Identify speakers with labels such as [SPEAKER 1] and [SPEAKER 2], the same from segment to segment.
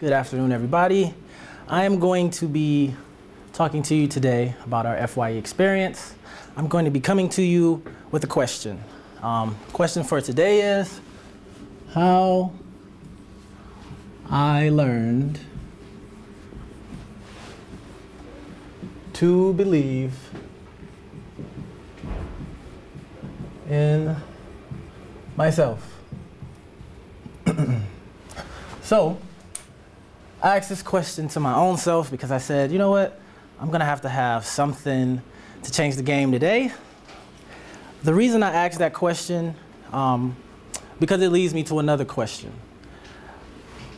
[SPEAKER 1] Good afternoon, everybody. I am going to be talking to you today about our FYE experience. I'm going to be coming to you with a question. Question for today is how I learned to believe in myself. So, I asked this question to my own self because I said, you know what? I'm gonna have to have something to change the game today. The reason I asked that question, because it leads me to another question.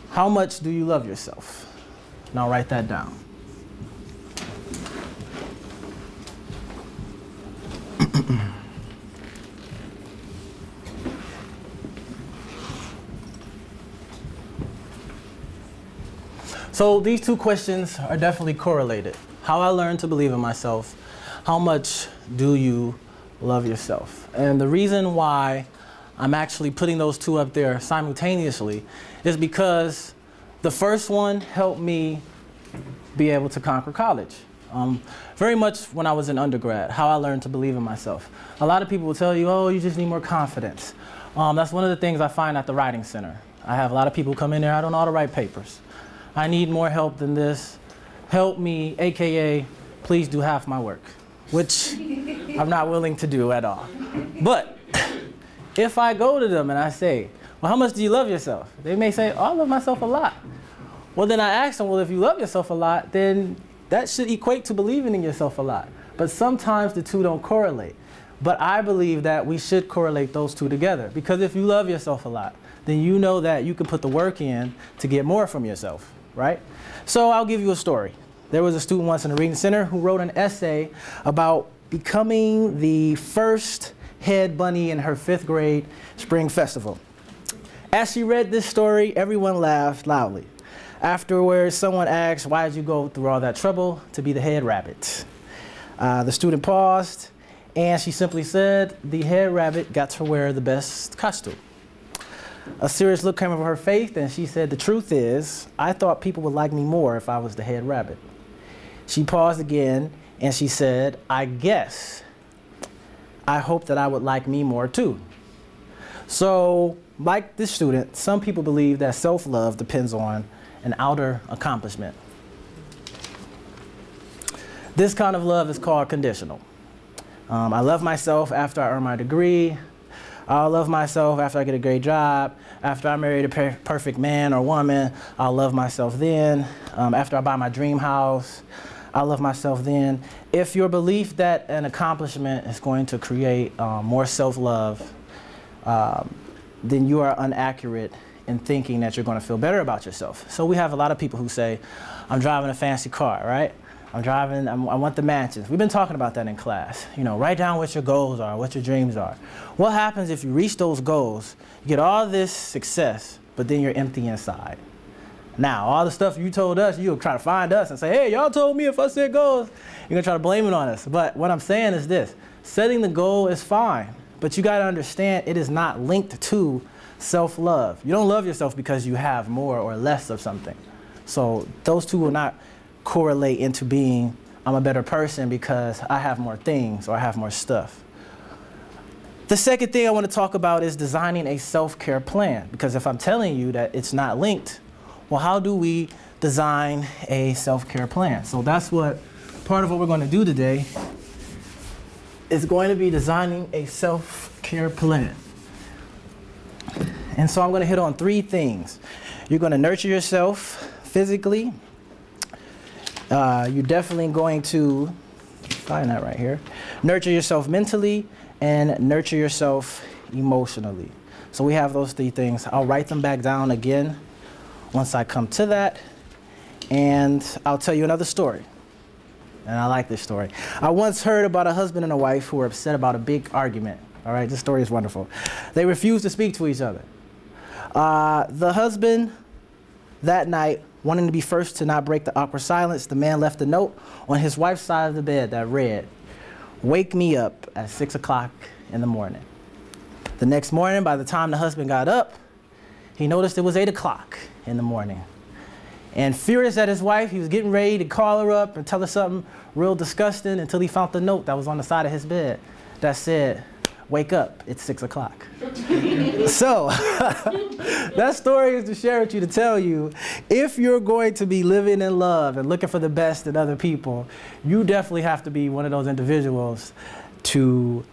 [SPEAKER 1] How much do you love yourself? And I'll write that down. So these two questions are definitely correlated. How I learned to believe in myself, how much do you love yourself? And the reason why I'm actually putting those two up there simultaneously is because the first one helped me be able to conquer college. Very much when I was in undergrad, how I learned to believe in myself. A lot of people will tell you, oh, you just need more confidence. That's one of the things I find at the writing center. I have a lot of people come in there, I don't know how to write papers. I need more help than this. Help me, AKA, please do half my work, which I'm not willing to do at all. But if I go to them and I say, well, how much do you love yourself? They may say, oh, I love myself a lot. Well, then I ask them, well, if you love yourself a lot, then that should equate to believing in yourself a lot. But sometimes the two don't correlate. But I believe that we should correlate those two together. Because if you love yourself a lot, then you know that you can put the work in to get more from yourself. Right? So I'll give you a story. There was a student once in the reading center who wrote an essay about becoming the first head bunny in her 5th grade spring festival. As she read this story, everyone laughed loudly. Afterwards, someone asked, why did you go through all that trouble to be the head rabbit? The student paused, and she simply said, the head rabbit got to wear the best costume. A serious look came over her face, and she said, the truth is, I thought people would like me more if I was the head rabbit. She paused again, and she said, I guess I hope that I would like me more too. So, like this student, some people believe that self-love depends on an outer accomplishment. This kind of love is called conditional. I love myself after I earn my degree. I'll love myself after I get a great job. After I marry the perfect man or woman, I'll love myself then. After I buy my dream house, I'll love myself then. If your belief that an accomplishment is going to create more self-love, then you are inaccurate in thinking that you're going to feel better about yourself. So we have a lot of people who say, I'm driving a fancy car, right? I want the mansions. We've been talking about that in class. You know, write down what your goals are, what your dreams are. What happens if you reach those goals, you get all this success, but then you're empty inside? Now, all the stuff you told us, you'll try to find us and say, hey, y'all told me if I set goals. You're gonna try to blame it on us. But what I'm saying is this, setting the goal is fine, but you gotta understand it is not linked to self-love. You don't love yourself because you have more or less of something. So those two will not correlate into being, I'm a better person because I have more things or I have more stuff. The second thing I want to talk about is designing a self-care plan, because if I'm telling you that it's not linked, well, how do we design a self-care plan? So that's what part of what we're going to do today is going to be designing a self-care plan. And so I'm going to hit on 3 things. You're going to nurture yourself physically. You're definitely going to, find that right here, nurture yourself mentally and nurture yourself emotionally. So we have those 3 things. I'll write them back down again once I come to that, and I'll tell you another story. And I like this story. I once heard about a husband and a wife who were upset about a big argument. All right, this story is wonderful. They refused to speak to each other. The husband that night, wanting to be first to not break the awkward silence, the man left a note on his wife's side of the bed that read, wake me up at 6 o'clock in the morning. The next morning, by the time the husband got up, he noticed it was 8 o'clock in the morning. And furious at his wife, he was getting ready to call her up and tell her something real disgusting until he found the note that was on the side of his bed that said, "Wake up, it's 6 o'clock." So, that story is to share with you, to tell you, if you're going to be living in love and looking for the best in other people, you definitely have to be one of those individuals to,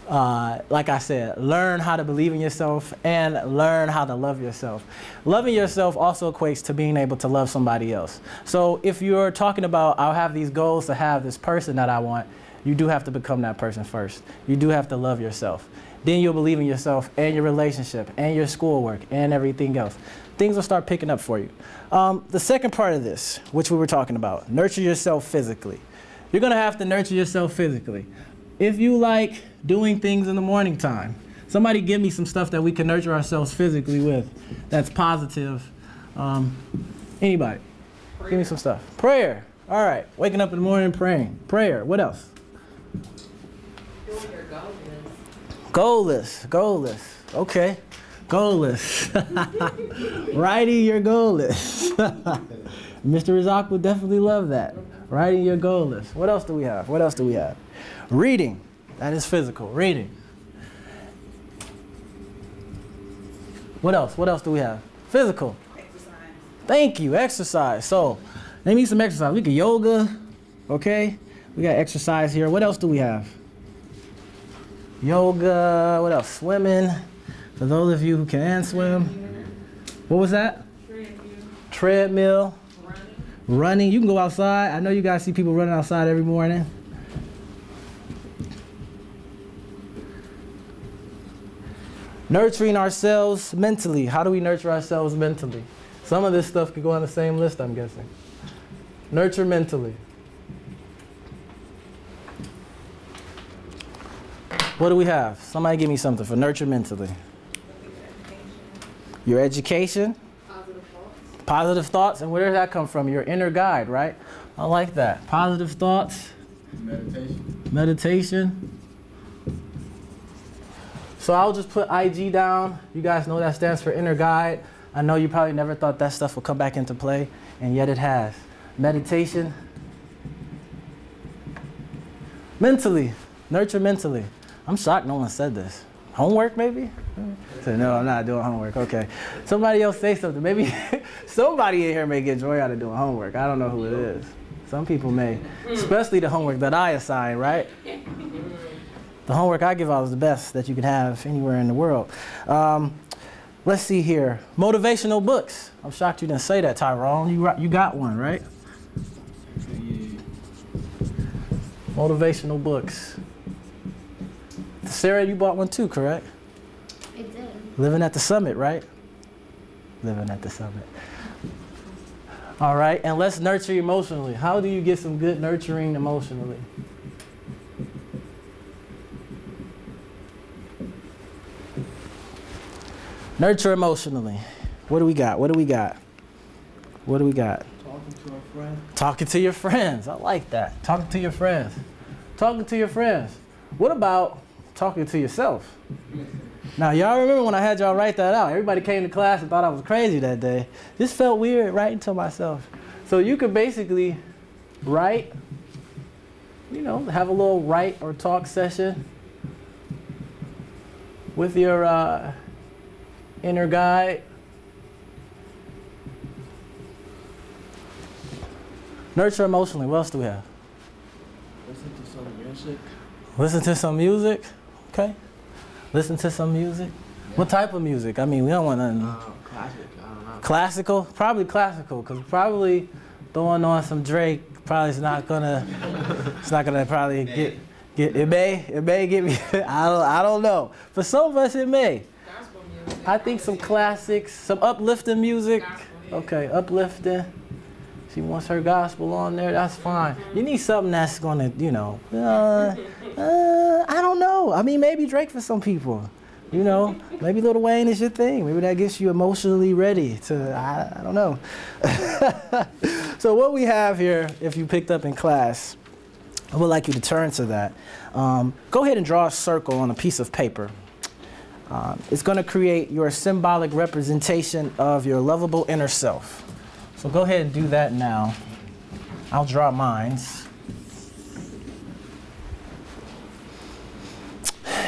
[SPEAKER 1] like I said, learn how to believe in yourself and learn how to love yourself. Loving yourself also equates to being able to love somebody else. So if you're talking about, I'll have these goals to have this person that I want, you do have to become that person first. You do have to love yourself. Then you'll believe in yourself and your relationship and your schoolwork and everything else. Things will start picking up for you. The second part of this, which we were talking about, nurture yourself physically. You're gonna have to nurture yourself physically. If you like doing things in the morning time, somebody give me some stuff that we can nurture ourselves physically with that's positive. Anybody? Prayer. Give me some stuff. Prayer. All right. Waking up in the morning praying. Prayer. What else?
[SPEAKER 2] Doing your goal list.
[SPEAKER 1] Goal list. Goal list. Okay. Goal list. Writing your goal list. Mr. Razak would definitely love that. Writing your goal list. What else do we have? What else do we have? Reading. That is physical. Reading. What else? What else do we have? Physical.
[SPEAKER 2] Exercise.
[SPEAKER 1] Thank you. Exercise. So, name me some exercise. We got yoga. Okay. We got exercise here. What else do we have? Yoga. What else? Swimming. For those of you who can swim. What was that? Treadmill. Running. You can go outside. I know you guys see people running outside every morning. Nurturing ourselves mentally. How do we nurture ourselves mentally? Some of this stuff could go on the same list, I'm guessing. Nurture mentally. What do we have? Somebody give me something for nurture mentally. Your education.
[SPEAKER 2] Positive thoughts.
[SPEAKER 1] Positive thoughts. And where does that come from? Your inner guide, right? I like that. Positive thoughts.
[SPEAKER 3] Meditation.
[SPEAKER 1] Meditation. So I'll just put IG down. You guys know that stands for inner guide. I know you probably never thought that stuff would come back into play, and yet it has. Meditation. Mentally. Nurture mentally. I'm shocked no one said this. Homework, maybe? So, no, I'm not doing homework. Okay. Somebody else say something. Maybe somebody in here may get joy out of doing homework. I don't know who it is. Some people may. Especially the homework that I assign, right? The homework I give out is the best that you can have anywhere in the world. Let's see here. Motivational books. I'm shocked you didn't say that, Tyrone. You got one, right?
[SPEAKER 3] Yeah.
[SPEAKER 1] Motivational books. Sarah, you bought one too, correct?
[SPEAKER 4] I did.
[SPEAKER 1] Living at the Summit, right? Living at the Summit. All right, and let's nurture emotionally. How do you get some good nurturing emotionally? Nurture emotionally. What do we got? What do we got? What do we got?
[SPEAKER 3] Talking to our friends.
[SPEAKER 1] Talking to your friends. I like that. Talking to your friends. Talking to your friends. What about talking to yourself? Now, y'all remember when I had y'all write that out? Everybody came to class and thought I was crazy that day. This felt weird writing to myself. So you could basically write, you know, have a little write or talk session with your inner guide. Nurture emotionally. What else do we have?
[SPEAKER 3] Listen to some music.
[SPEAKER 1] Listen to some music. Okay. Listen to some music. Yeah. What type of music? I mean, we don't want nothing.
[SPEAKER 3] Classic. I don't know.
[SPEAKER 1] Classical? Probably classical, because probably throwing on some Drake probably is not gonna. It's not gonna probably get. It may get me. I don't know. For some of us, it may.
[SPEAKER 2] Gospel music.
[SPEAKER 1] I think some classics, some uplifting music. Okay, uplifting. She wants her gospel on there, that's fine. You need something that's gonna, you know, I don't know. I mean, maybe Drake for some people, you know. Maybe Lil Wayne is your thing. Maybe that gets you emotionally ready to, I don't know. So what we have here, if you picked up in class, I would like you to turn to that. Go ahead and draw a circle on a piece of paper. It's gonna create your symbolic representation of your lovable inner self. So go ahead and do that now. I'll draw mines.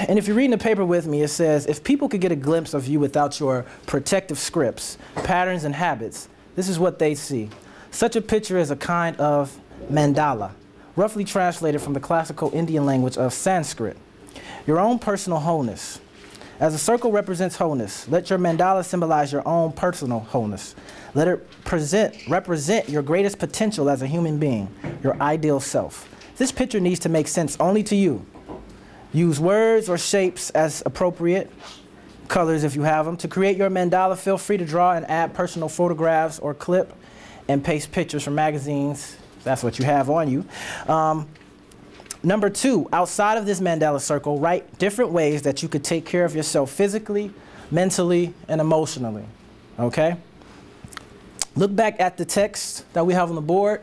[SPEAKER 1] And if you're reading the paper with me, it says, if people could get a glimpse of you without your protective scripts, patterns, and habits, this is what they see. Such a picture is a kind of mandala, roughly translated from the classical Indian language of Sanskrit. Your own personal wholeness. As a circle represents wholeness, let your mandala symbolize your own personal wholeness. Let it represent your greatest potential as a human being, your ideal self. This picture needs to make sense only to you. Use words or shapes as appropriate, colors if you have them. To create your mandala, feel free to draw and add personal photographs or clip and paste pictures from magazines. That's what you have on you. Number 2, outside of this mandala circle, write different ways that you could take care of yourself physically, mentally, and emotionally. Okay? Look back at the text that we have on the board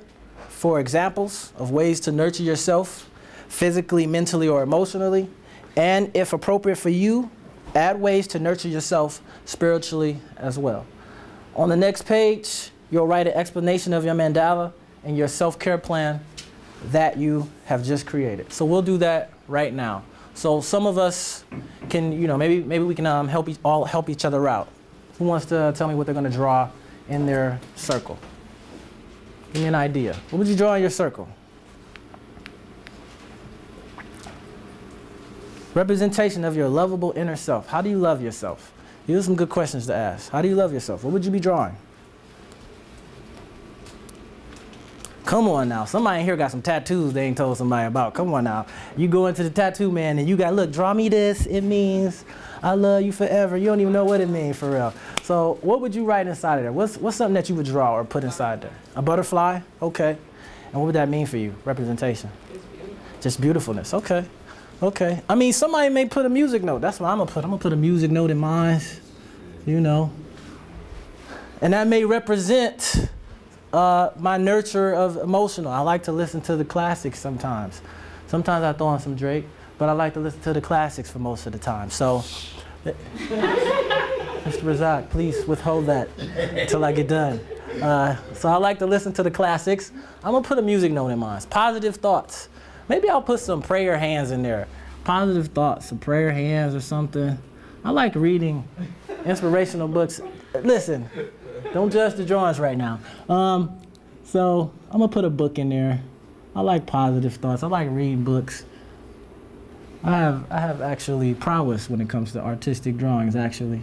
[SPEAKER 1] for examples of ways to nurture yourself physically, mentally, or emotionally. And if appropriate for you, add ways to nurture yourself spiritually as well. On the next page, you'll write an explanation of your mandala and your self-care plan that you have just created. So we'll do that right now. So some of us can, maybe we can help each other out. Who wants to tell me what they're going to draw in their circle? Give me an idea. What would you draw in your circle? Representation of your lovable inner self. How do you love yourself? These are some good questions to ask. How do you love yourself? What would you be drawing? Come on now. Somebody in here got some tattoos they ain't told somebody about. Come on now. You go into the tattoo man and you got, look, draw me this. It means I love you forever. You don't even know what it means for real. So what would you write inside of there? What's something that you would draw or put inside there? A butterfly? Okay. And what would that mean for you? Representation? Just beautifulness. Okay. Okay. I mean, somebody may put a music note. That's what I'm gonna put. I'm gonna put a music note in mine, And that may represent my nurture of emotional. I like to listen to the classics sometimes. Sometimes I throw on some Drake, but I like to listen to the classics for most of the time. So, Mr. Razak, please withhold that until I get done. So I like to listen to the classics. I'm gonna put a music note in mine. Positive thoughts. Maybe I'll put some prayer hands in there. Positive thoughts, some prayer hands or something. I like reading inspirational books. Listen, don't judge the drawings right now. So I'm gonna put a book in there. I like positive thoughts. I like reading books. I have actually prowess when it comes to artistic drawings, actually.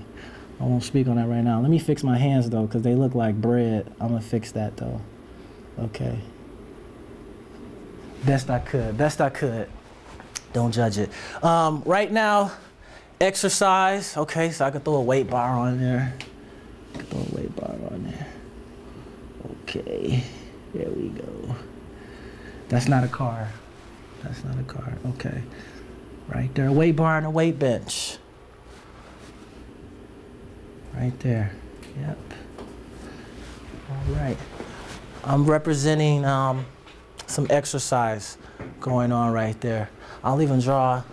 [SPEAKER 1] I won't speak on that right now. Let me fix my hands though, because they look like bread. I'm gonna fix that though. Okay. Best I could. Don't judge it. Right now, exercise. Okay, so I can throw a weight bar on there. Okay, there we go. That's not a car. Okay. Right there, a weight bar and a weight bench. Right there, yep. All right. I'm representing some exercise going on right there. I'll even draw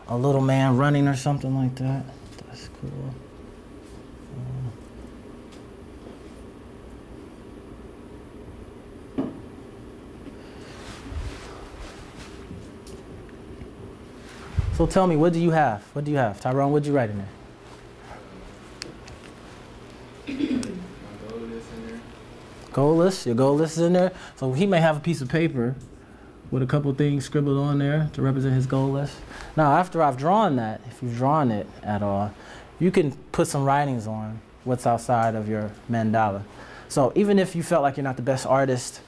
[SPEAKER 1] a little man running or something like that. That's cool. So tell me, what do you have? Tyrone, what did you write in there? Goal list, your goal list is in there. So he may have a piece of paper with a couple things scribbled on there to represent his goal list. Now, after I've drawn that, if you've drawn it at all, you can put some writings on what's outside of your mandala. So even if you felt like you're not the best artist,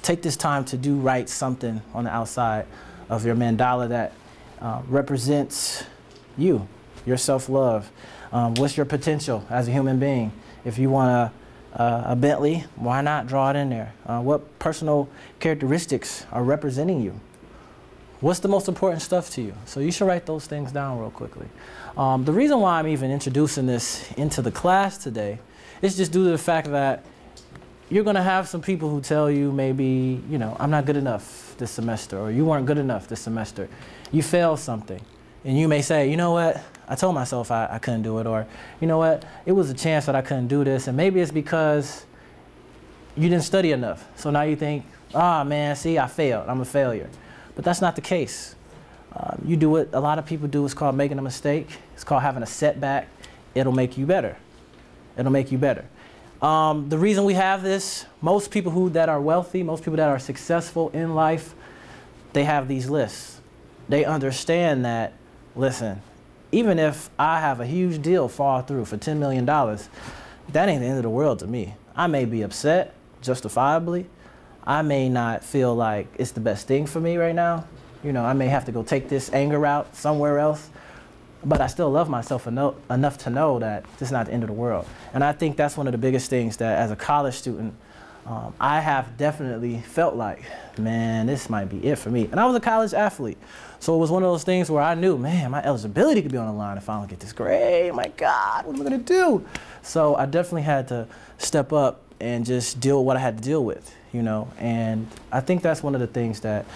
[SPEAKER 1] take this time to write something on the outside of your mandala that represents you, your self-love. What's your potential as a human being? If you want a Bentley, why not draw it in there? What personal characteristics are representing you? What's the most important stuff to you? So you should write those things down real quickly. The reason why I'm even introducing this into the class today is just due to the fact that you're gonna have some people who tell you maybe, I'm not good enough this semester, or you weren't good enough this semester. You failed something. And you may say, you know what, I told myself I couldn't do it, or you know what, it was a chance that I couldn't do this, and maybe it's because you didn't study enough. So now you think, ah, man, see, I failed. I'm a failure. But that's not the case. You do what a lot of people do. It's called making a mistake. It's called having a setback. It'll make you better. It'll make you better. The reason we have this, most people that are wealthy, most people that are successful in life, they have these lists. They understand that, listen, even if I have a huge deal fall through for $10 million, that ain't the end of the world to me. I may be upset, justifiably. I may not feel like it's the best thing for me right now. You know, I may have to go take this anger out somewhere else. But I still love myself enough to know that this is not the end of the world. And I think that's one of the biggest things that as a college student, I have definitely felt like, man, this might be it for me. And I was a college athlete. So it was one of those things where I knew, man, my eligibility could be on the line if I don't get this grade. My God, what am I gonna do? So I definitely had to step up and just deal with what I had to deal with, you know? And I think that's one of the things that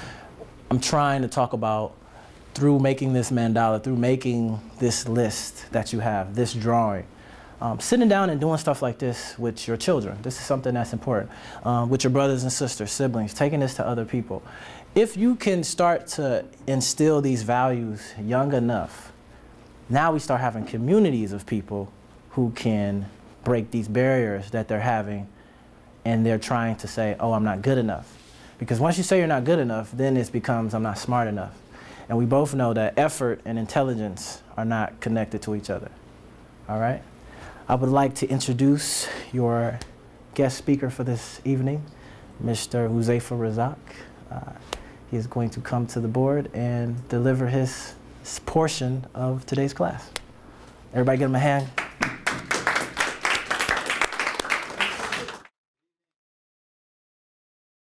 [SPEAKER 1] I'm trying to talk about through making this mandala, through making this list that you have, this drawing. Sitting down and doing stuff like this with your children. This is something that's important. With your brothers and sisters, siblings, taking this to other people. If you can start to instill these values young enough, now we start having communities of people who can break these barriers that they're having, and they're trying to say, oh, I'm not good enough. Because once you say you're not good enough, then it becomes, I'm not smart enough. And we both know that effort and intelligence are not connected to each other. All right? I would like to introduce your guest speaker for this evening, Mr. Huzaifa Razak. He is going to come to the board and deliver his portion of today's class. Everybody give him a hand.